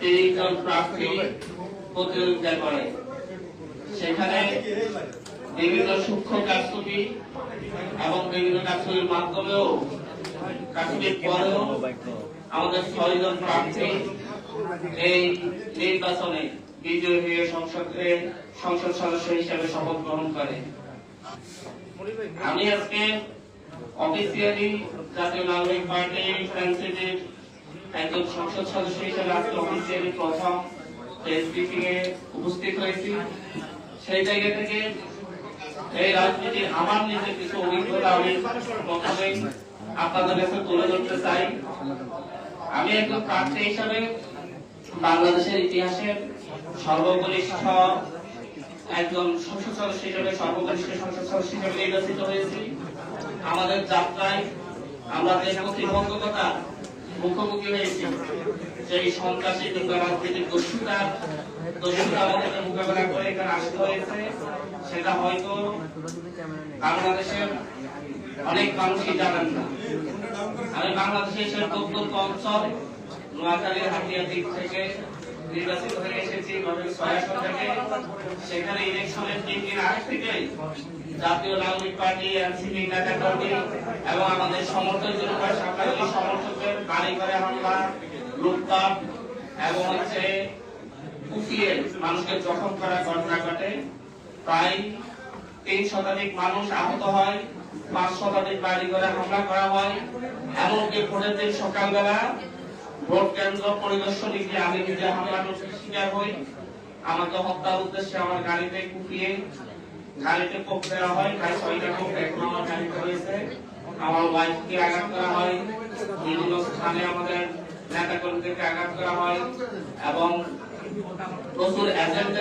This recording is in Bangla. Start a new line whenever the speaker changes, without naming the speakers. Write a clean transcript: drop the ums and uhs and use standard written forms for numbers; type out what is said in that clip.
30 জন প্রার্থী প্রতিযোগিতা করে। সেখানে বিভিন্ন সূক্ষ্ম কারচুপি এবং বিভিন্ন কারচুপির মাধ্যমেও কারচুপির পরেও আমাদের 6 জন প্রার্থী এই নির্বাচনে বিজয়ী হয়ে সংসদ সদস্য হিসেবে শপথ গ্রহণ করে। আমি আজকে অফিসিয়ালি জাতীয় নাগরিক পার্টি এনসিপির একজন সংসদ সদস্য হিসেবে আজকে অফিসিয়ালি প্রথম প্রেস ব্রিফিং এ উপস্থিত হয়েছি। সেই জায়গা থেকে এই রাজনীতির আমার নিজের কিছু অভিজ্ঞতা আমি প্রথমেই আপনাদের কাছে তুলে ধরতে চাই। আমি একজন প্রার্থী হিসাবে বাংলাদেশের ইতিহাসের সর্বকনিষ্ঠ একজন সংসদ সদস্য হিসেবে সর্বকনিষ্ঠ সংসদ সদস্য হিসেবে নির্বাচিত হয়েছি। আমাদের যাত্রায় আমরা যে প্রতিবন্ধকতা মুখোমুখি হয়েছি, সেই সন্ত্রাসী রাজনৈতিক দস্যুতার আমাদেরকে মোকাবেলা করে এখানে আসতে হয়েছে, সেটা হয়তো বাংলাদেশের অনেক মানুষই জানেন না। আমি বাংলাদেশের সেই প্রত্যন্ত অঞ্চল নোয়াখালীর হাতিয়ার দিক থেকে নির্বাচিত হয়ে এসেছি 6 আসন থেকে। সেখানে ইলেকশনের 3 দিন আগে থেকে জাতীয় নাগরিক পার্টি এনসিপি নেতাকর্মী এবং আমাদের সমর্থকদের উপর সমর্থকদের বাড়ি ঘরে হামলা, লুটপাট এবং কুপিয়ে মানুষকে জখম করার ঘটনা ঘটে। প্রায় 3 শতাধিক মানুষ আহত হয়, 5 শতাধিক বাড়ি ঘরে হামলা করা হয়। এমনকি ভোটের দিন সকালবেলা ভোট কেন্দ্র পরিদর্শনে গিয়ে আমি নিজে হামলার শিকার হই। আমাকে হত্যার উদ্দেশ্যে আমার গাড়িতে কুপিয়ে গাড়িতে কোপ দেওয়া হয়, প্রায় 6টা কোপ এখন আমার গাড়িতে হয়েছে। আমার ওয়াইফকে আঘাত করা হয়, বিভিন্ন স্থানে আমাদের নেতাকর্মীদেরকে আঘাত করা হয় এবং প্রচুর এজেন্ট